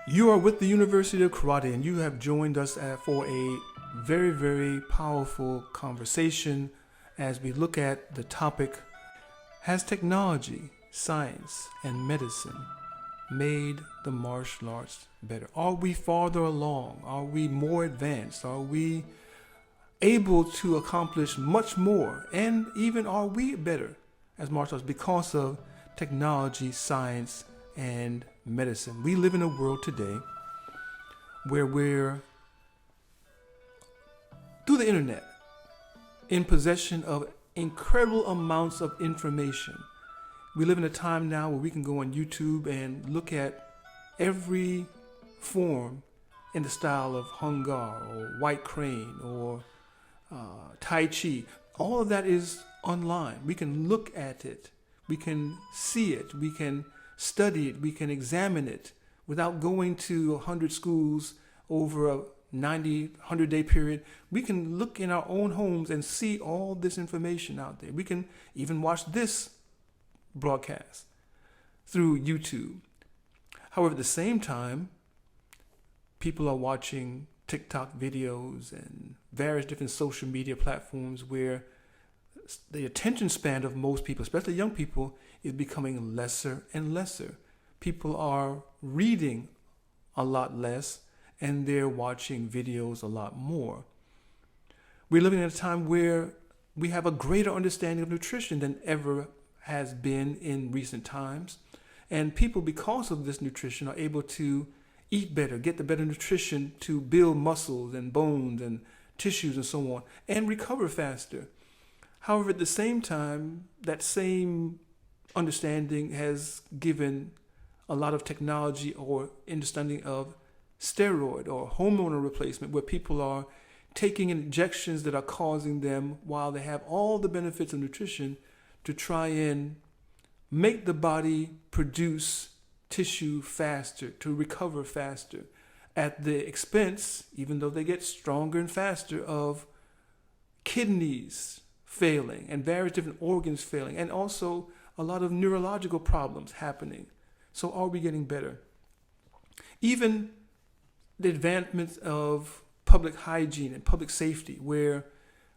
You are with the University of Karate, and you have joined us for a very, very powerful conversation as we look at the topic: has technology, science, and medicine made the martial arts better? Are we farther along? Are we more advanced? Are we able to accomplish much more? And even are we better as martial arts because of technology, science, and medicine? We live in a world today where we're, through the internet, in possession of incredible amounts of information. We live in a time now where we can go on YouTube and look at every form in the style of Hung Gar or White Crane or Tai Chi. All of that is online. We can look at it. We can see it. We can study it. We can examine it without going to 100 schools over a 100-day period. We can look in our own homes and see all this information out there. We can even watch this broadcast through YouTube. However, at the same time, people are watching TikTok videos and various different social media platforms where the attention span of most people, especially young people, is becoming lesser and lesser. People are reading a lot less and they're watching videos a lot more. We're living in a time where we have a greater understanding of nutrition than ever has been in recent times. And people, because of this nutrition, are able to eat better, get the better nutrition to build muscles and bones and tissues and so on, and recover faster. However, at the same time, that same understanding has given a lot of technology or understanding of steroid or hormonal replacement, where people are taking injections that are causing them, while they have all the benefits of nutrition, to try and make the body produce tissue faster, to recover faster, at the expense, even though they get stronger and faster, of kidneys failing and various different organs failing, and also a lot of neurological problems happening. So are we getting better? Even the advancements of public hygiene and public safety, where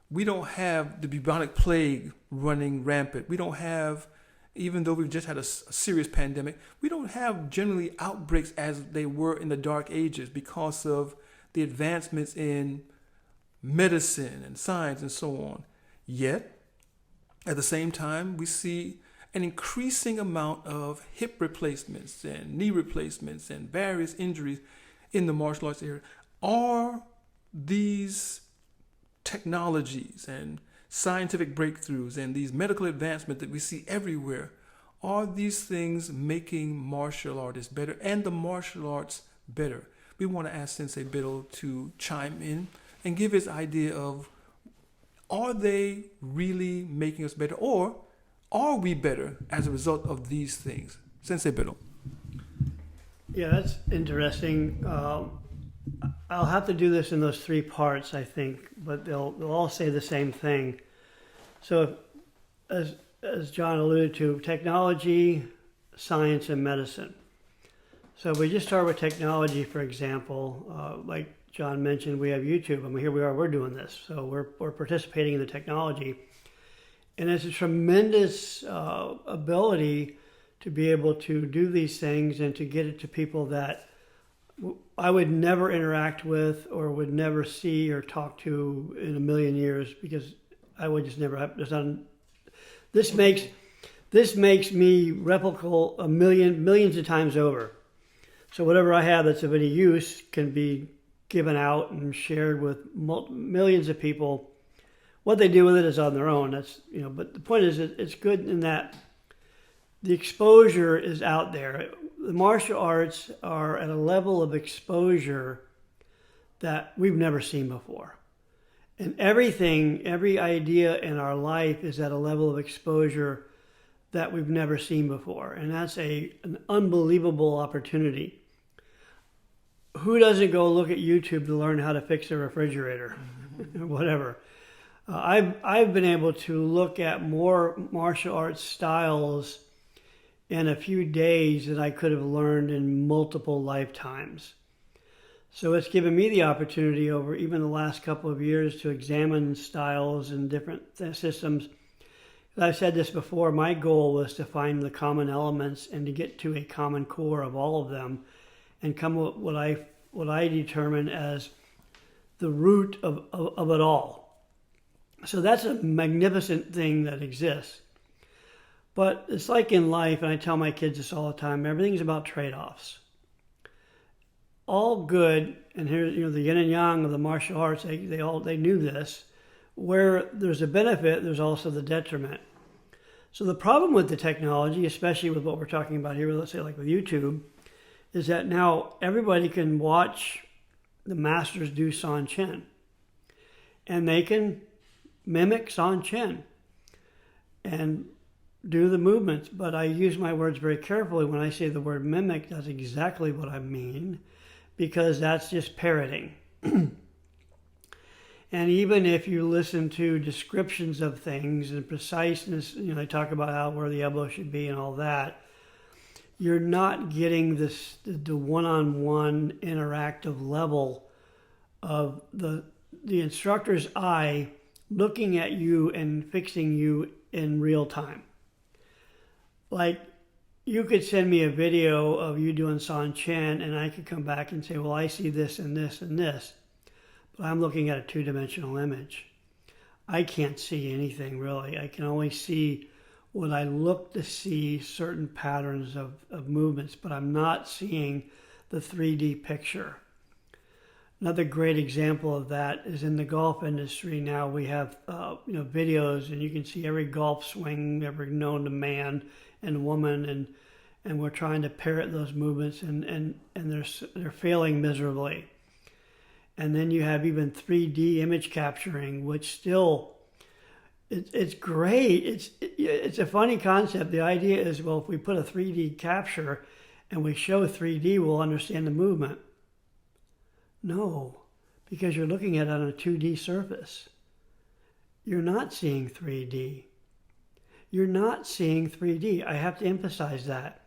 we don't have the bubonic plague running rampant. We don't have, even though we've just had a serious pandemic, we don't have generally outbreaks as they were in the dark ages because of the advancements in medicine and science and so on. Yet, at the same time, we see an increasing amount of hip replacements and knee replacements and various injuries in the martial arts area. Are these technologies and scientific breakthroughs and these medical advancements that we see everywhere, are these things making martial artists better and the martial arts better? We want to ask Sensei Biddle to chime in and give his idea of, are they really making us better, or are we better as a result of these things? Sensei Biddle. Yeah, that's interesting. I'll have to do this in those three parts, I think, but they'll all say the same thing. So, as John alluded to, technology, science, and medicine. So if we just start with technology, for example, like John mentioned, we have YouTube. I mean, here we are, we're doing this. So we're participating in the technology. And it's a tremendous ability to be able to do these things and to get it to people that I would never interact with or would never see or talk to in a million years, because I would just never have. This makes me replicable millions of times over. So whatever I have that's of any use can be given out and shared with millions of people. What they do with it is on their own. But the point is, it's good in that the exposure is out there. The martial arts are at a level of exposure that we've never seen before. And every idea in our life is at a level of exposure that we've never seen before. And that's an unbelievable opportunity. Who doesn't go look at YouTube to learn how to fix a refrigerator? Whatever. I've been able to look at more martial arts styles in a few days that I could have learned in multiple lifetimes. So it's given me the opportunity over even the last couple of years to examine styles and different systems. As I've said this before, my goal was to find the common elements and to get to a common core of all of them and come up with what I determine as the root of it all. So that's a magnificent thing that exists. But it's like in life, and I tell my kids this all the time, everything's about trade-offs. All good, and here, the yin and yang of the martial arts, they knew this. Where there's a benefit, there's also the detriment. So the problem with the technology, especially with what we're talking about here, let's say like with YouTube, is that now everybody can watch the masters do San Chen. And they can mimic San Chen and do the movements. But I use my words very carefully. When I say the word mimic, that's exactly what I mean, because that's just parroting. And even if you listen to descriptions of things and preciseness, they talk about where the elbow should be and all that, you're not getting the one-on-one interactive level of the instructor's eye looking at you and fixing you in real time. Like, you could send me a video of you doing San Chen and I could come back and say, well, I see this and this and this. But I'm looking at a two-dimensional image. I can't see anything really. I can only see when I look to see certain patterns of movements, but I'm not seeing the 3D picture. Another great example of that is in the golf industry. Now we have videos, and you can see every golf swing ever known to man and woman, and we're trying to parrot those movements, and they're failing miserably. And then you have even 3D image capturing, which still, it's great. It's a funny concept. The idea is, well, if we put a 3D capture and we show 3D, we'll understand the movement. No, because you're looking at it on a 2D surface. You're not seeing 3D. You're not seeing 3D. I have to emphasize that.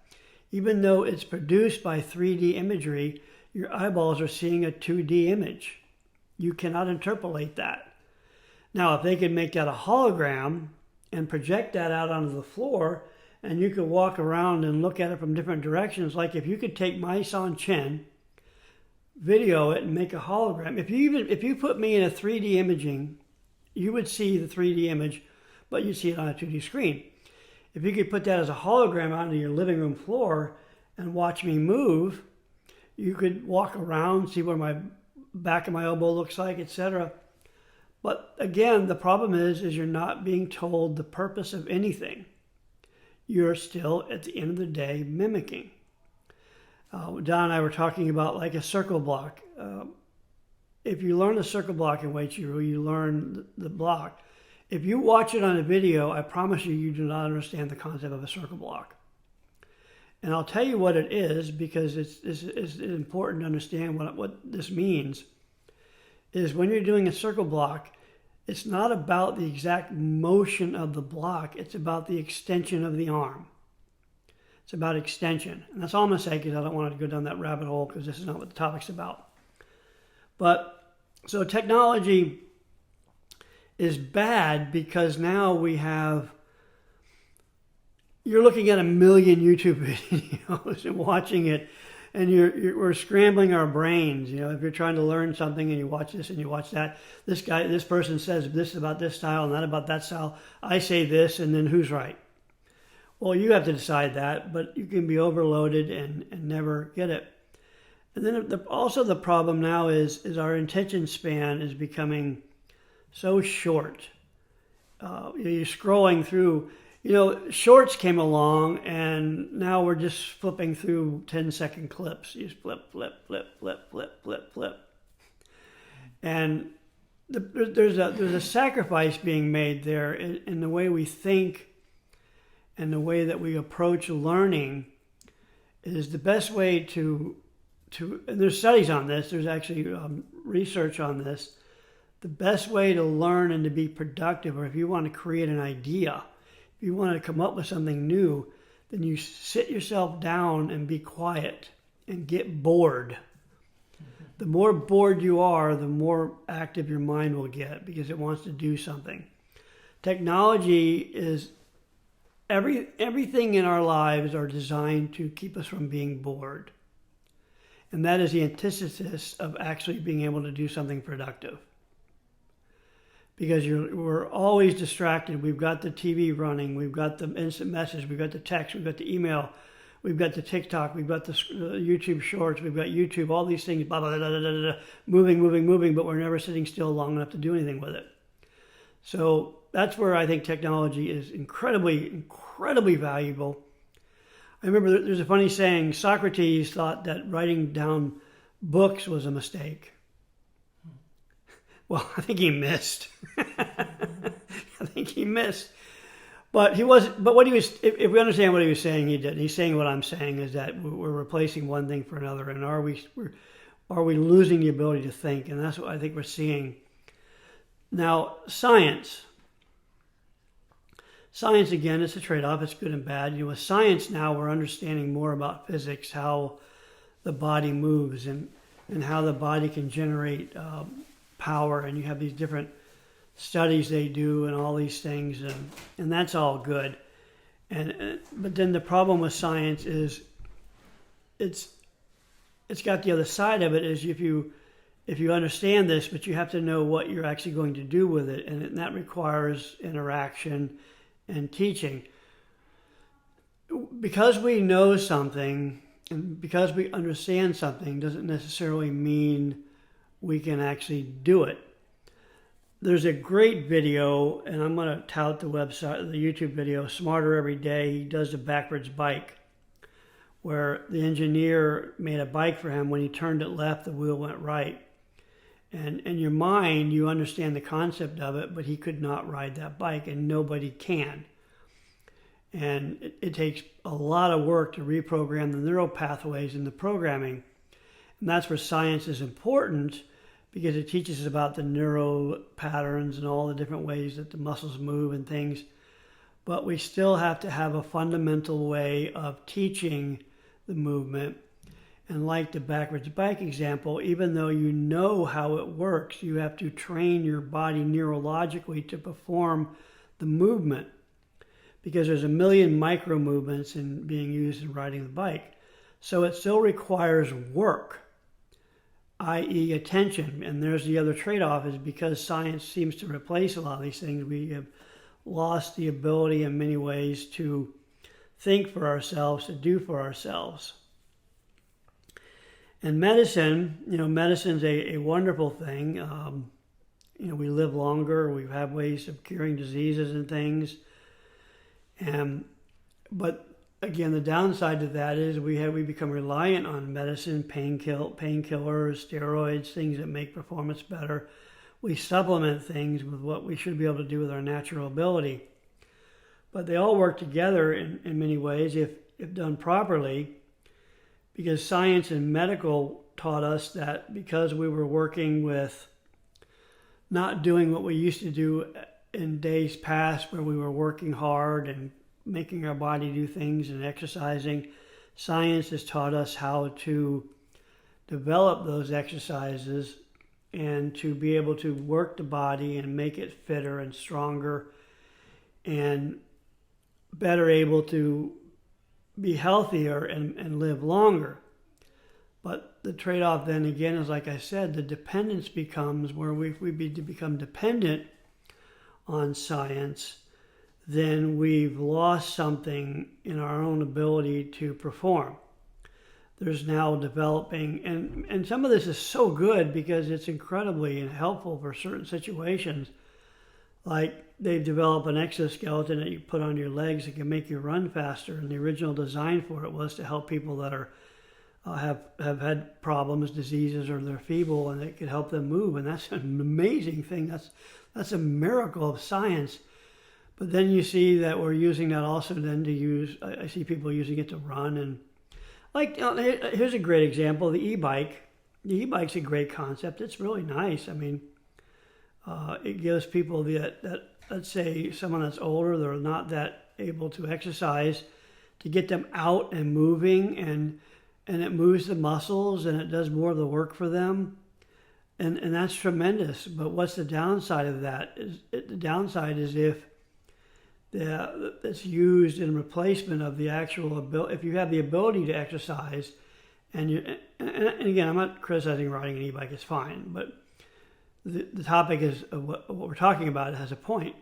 Even though it's produced by 3D imagery, your eyeballs are seeing a 2D image. You cannot interpolate that. Now, if they could make that a hologram and project that out onto the floor, and you could walk around and look at it from different directions, like if you could take my San Chen, video it, and make a hologram. If you put me in a 3D imaging, you would see the 3D image, but you'd see it on a 2D screen. If you could put that as a hologram onto your living room floor and watch me move, you could walk around, see where my back of my elbow looks like, etc. But again, the problem is you're not being told the purpose of anything. You're still, at the end of the day, mimicking. Don and I were talking about like a circle block. If you learn a circle block in Uechi-ryu, you learn the block. If you watch it on a video, I promise you, you do not understand the concept of a circle block. And I'll tell you what it is, because it's important to understand what this means. Is when you're doing a circle block, it's not about the exact motion of the block. It's about the extension of the arm. It's about extension. And that's all I'm going to say, because I don't want to go down that rabbit hole, because this is not what the topic's about. But so technology is bad because now you're looking at 1 million YouTube videos and watching it, and we're scrambling our brains. If you're trying to learn something and you watch this and you watch that, this person says this about this style and that about that style. I say this, and then who's right? Well, you have to decide that, but you can be overloaded and never get it. And then also the problem now is our attention span is becoming so short. You're scrolling through. Shorts came along, and now we're just flipping through 10-second clips. You just flip, flip, flip, flip, flip, flip, flip. And there's a sacrifice being made there in the way we think and the way that we approach learning. Is the best way to and there's studies on this. There's actually research on this. The best way to learn and to be productive, or if you want to create an idea, if you want to come up with something new, then you sit yourself down and be quiet and get bored. The more bored you are, the more active your mind will get because it wants to do something. Technology is everything in our lives are designed to keep us from being bored. And that is the antithesis of actually being able to do something productive. Because we're always distracted. We've got the TV running, we've got the instant message, we've got the text, we've got the email, we've got the TikTok, we've got the YouTube Shorts, we've got YouTube, all these things, blah, blah, blah, blah, blah, blah, moving, but we're never sitting still long enough to do anything with it. So that's where I think technology is incredibly valuable. I remember there's a funny saying, Socrates thought that writing down books was a mistake. Well, I think he missed. But what he was, if we understand what he was saying, he did. He's saying what I'm saying is that we're replacing one thing for another, and are we losing the ability to think? And that's what I think we're seeing. Now, science again, it's a trade-off. It's good and bad. With science now, we're understanding more about physics, how the body moves, and how the body can generate power. And you have these different studies they do and all these things, and that's all good. But then the problem with science is it's got the other side of it is if you understand this, but you have to know what you're actually going to do with it, and that requires interaction and teaching. Because we know something and because we understand something doesn't necessarily mean we can actually do it. There's a great video, and I'm going to tout the website, the YouTube video, Smarter Every Day. He does a backwards bike, where the engineer made a bike for him. When he turned it left, the wheel went right. And in your mind, you understand the concept of it, but he could not ride that bike, and nobody can. And it takes a lot of work to reprogram the neural pathways in the programming. And that's where science is important, because it teaches us about the neural patterns and all the different ways that the muscles move and things. But we still have to have a fundamental way of teaching the movement. And like the backwards bike example, even though you know how it works, you have to train your body neurologically to perform the movement. Because there's a million micro movements being used in riding the bike. So it still requires work, i.e. attention. And there's the other trade-off, is because science seems to replace a lot of these things, we have lost the ability in many ways to think for ourselves, to do for ourselves. And medicine, medicine's a wonderful thing. We live longer, we have ways of curing diseases and things. But again, the downside to that is we become reliant on medicine, painkillers, steroids, things that make performance better. We supplement things with what we should be able to do with our natural ability. But they all work together in many ways if done properly, because science and medical taught us that because we were working with not doing what we used to do in days past, where we were working hard and making our body do things and exercising, science has taught us how to develop those exercises and to be able to work the body and make it fitter and stronger and better able to be healthier and live longer. But the trade-off then again is, like I said, the dependence becomes where if we become dependent on science, then we've lost something in our own ability to perform. There's now developing, and some of this is so good because it's incredibly helpful for certain situations. Like they've developed an exoskeleton that you put on your legs that can make you run faster, and the original design for it was to help people that are have had problems, diseases, or they're feeble, and it could help them move. And that's an amazing thing. That's a miracle of science. But then you see that we're using that also then to use, I see people using it to run. And like, here's a great example, the e-bike. The e-bike's a great concept. It's really nice. I mean, it gives people that, let's say someone that's older, they're not that able to exercise, to get them out and moving, and it moves the muscles and it does more of the work for them. And that's tremendous. But what's the downside of that? The downside is if it's used in replacement of the actual ability. If you have the ability to exercise, and again, I'm not criticizing riding an e-bike, it's fine, but the topic is what we're talking about has a point.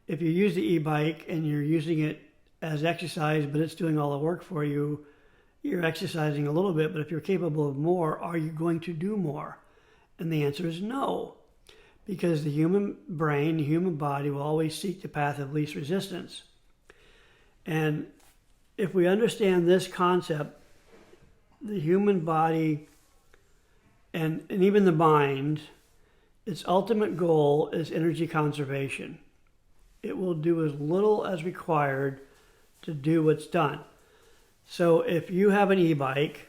If you use the e-bike and you're using it as exercise, but it's doing all the work for you, you're exercising a little bit, but if you're capable of more, are you going to do more? And the answer is no. Because the human brain, the human body will always seek the path of least resistance. And if we understand this concept, the human body and even the mind, its ultimate goal is energy conservation. It will do as little as required to do what's done. So if you have an e-bike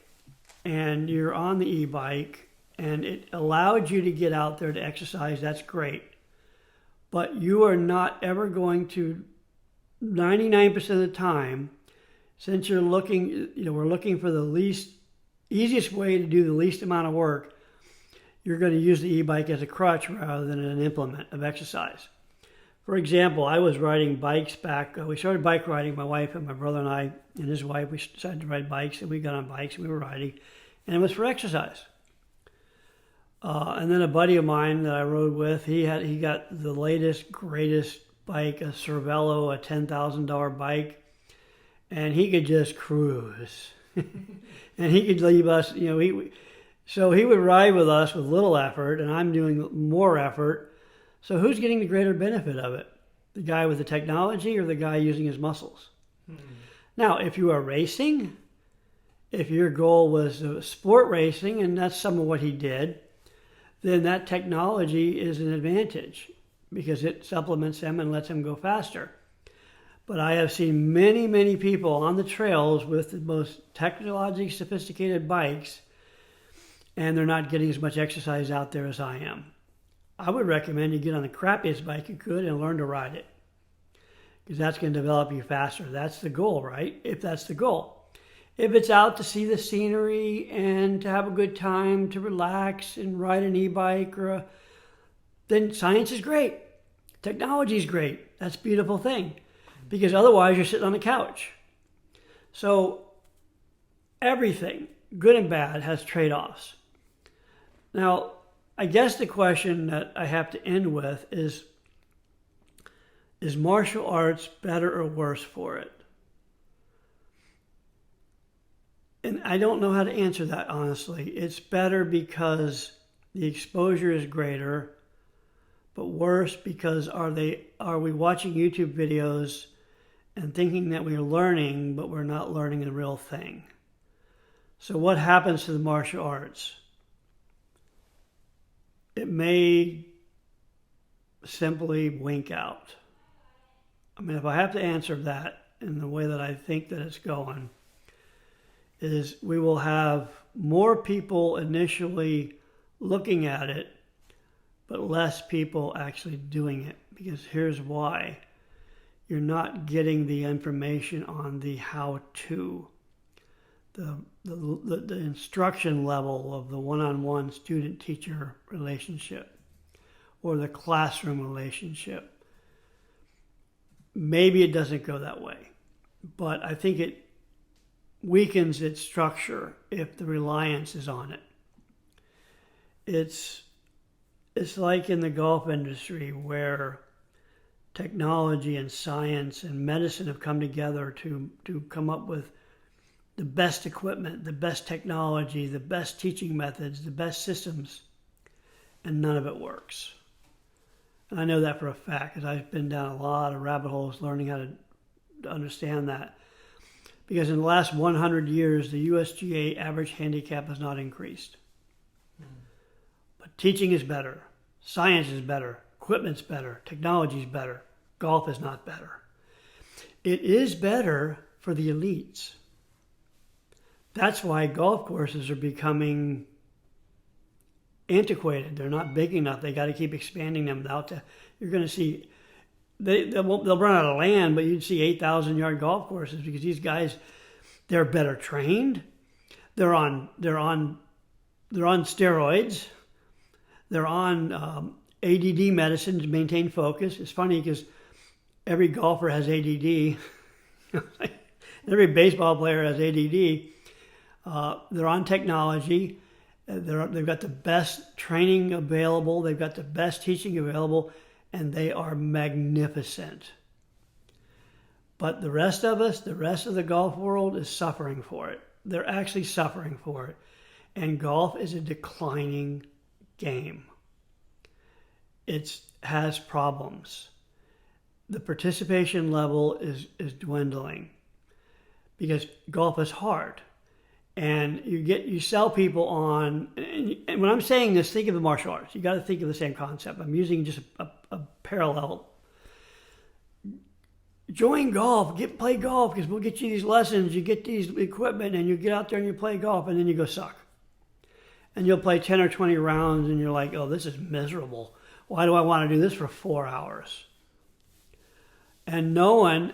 and you're on the e-bike, and it allowed you to get out there to exercise, that's great. But you are not ever going to, 99% of the time, since you're looking, we're looking for the easiest way to do the least amount of work, you're going to use the e-bike as a crutch rather than an implement of exercise. For example, I was riding bikes back, we started bike riding, my wife and my brother and I and his wife, we decided to ride bikes, and we got on bikes and we were riding, and it was for exercise. And then a buddy of mine that I rode with, he got the latest, greatest bike, a Cervelo, a $10,000 bike, and he could just cruise. And he could leave us, so he would ride with us with little effort, and I'm doing more effort. So who's getting the greater benefit of it? The guy with the technology or the guy using his muscles? Mm-hmm. Now, if you are racing, if your goal was sport racing, and that's some of what he did, then that technology is an advantage because it supplements them and lets them go faster. But I have seen many, many people on the trails with the most technologically sophisticated bikes, and they're not getting as much exercise out there as I am. I would recommend you get on the crappiest bike you could and learn to ride it, because that's going to develop you faster. That's the goal, right? If that's the goal. If it's out to see the scenery and to have a good time, to relax and ride an e-bike, then science is great. Technology is great. That's a beautiful thing. Because otherwise you're sitting on the couch. So everything, good and bad, has trade-offs. Now, I guess the question that I have to end with is martial arts better or worse for it? And I don't know how to answer that, honestly. It's better because the exposure is greater, but worse because are we watching YouTube videos and thinking that we're learning, but we're not learning the real thing? So what happens to the martial arts? It may simply wink out. I mean, if I have to answer that in the way that I think that it's going, is we will have more people initially looking at it, but less people actually doing it. Because here's why. You're not getting the information on the how-to. The instruction level of the one-on-one student-teacher relationship or the classroom relationship. Maybe it doesn't go that way, but I think it weakens its structure if the reliance is on it. It's like in the golf industry where technology and science and medicine have come together to come up with the best equipment, the best technology, the best teaching methods, the best systems, and none of it works. And I know that for a fact because I've been down a lot of rabbit holes learning how to understand that. Because in the last 100 years, the USGA average handicap has not increased. But teaching is better. Science is better. Equipment's better. Technology's better. Golf is not better. It is better for the elites. That's why golf courses are becoming antiquated. They're not big enough. They got to keep expanding them out to, you're going to see they'll run out of land, but you'd see 8,000-yard golf courses because these guys, they're better trained. They're on steroids. They're on ADD medicine to maintain focus. It's funny because every golfer has ADD. Every baseball player has ADD. They're on technology. They've got the best training available. They've got the best teaching available, and they are magnificent. But the rest of us, the rest of the golf world is suffering for it. They're actually suffering for it. And golf is a declining game. It has problems. The participation level is dwindling because golf is hard. And you sell people on, and when I'm saying this, think of the martial arts. You got to think of the same concept. I'm using just a parallel. Join golf, play golf, because we'll get you these lessons. You get these equipment, and you get out there and you play golf, and then you go suck. And you'll play 10 or 20 rounds, and you're like, oh, this is miserable. Why do I want to do this for 4 hours? And no one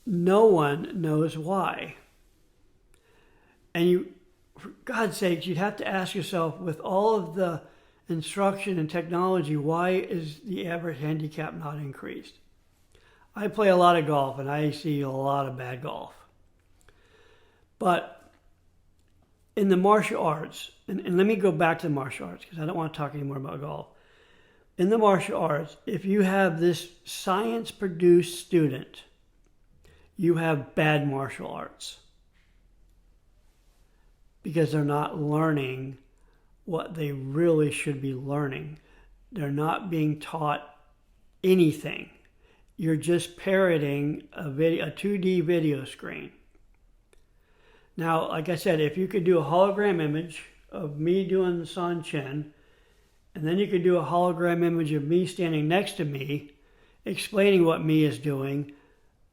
knows why. And for God's sakes, you'd have to ask yourself, with all of the instruction and technology, why is the average handicap not increased? I play a lot of golf, and I see a lot of bad golf. But in the martial arts, and let me go back to the martial arts, because I don't want to talk anymore about golf. In the martial arts, if you have this science-produced student, you have bad martial arts. Because they're not learning what they really should be learning. They're not being taught anything. You're just parroting a 2D video screen. Now, like I said, if you could do a hologram image of me doing the San Chen, and then you could do a hologram image of me standing next to me, explaining what me is doing,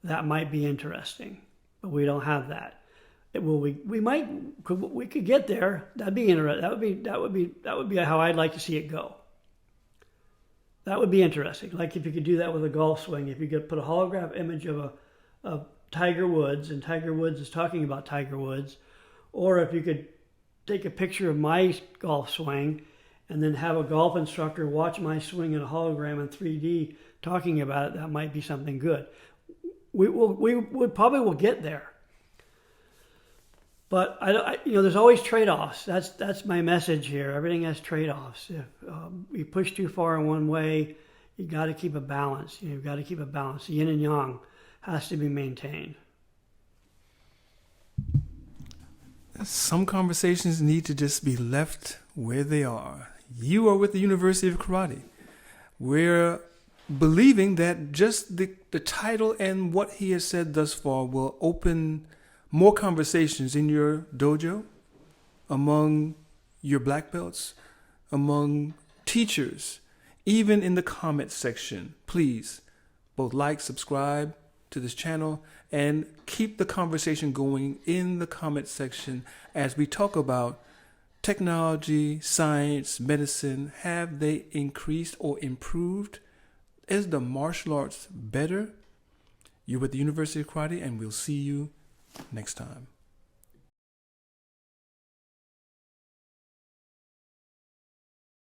that might be interesting. But we don't have that. We could get there. That'd be interesting. That would be how I'd like to see it go. That would be interesting. Like if you could do that with a golf swing. If you could put a holograph image of Tiger Woods, and Tiger Woods is talking about Tiger Woods, or if you could take a picture of my golf swing, and then have a golf instructor watch my swing in a hologram in 3D talking about it, that might be something good. We probably will get there. But there's always trade-offs. That's my message here. Everything has trade-offs. If you push too far in one way, you got to keep a balance. You've got to keep a balance. The yin and yang has to be maintained. Some conversations need to just be left where they are. You are with the University of Karate. We're believing that just the title and what he has said thus far will open more conversations in your dojo, among your black belts, among teachers, even in the comment section. Please, both like, subscribe to this channel, and keep the conversation going in the comment section as we talk about technology, science, medicine. Have they increased or improved? Is the martial arts better? You're with the University of Karate, and we'll see you next time.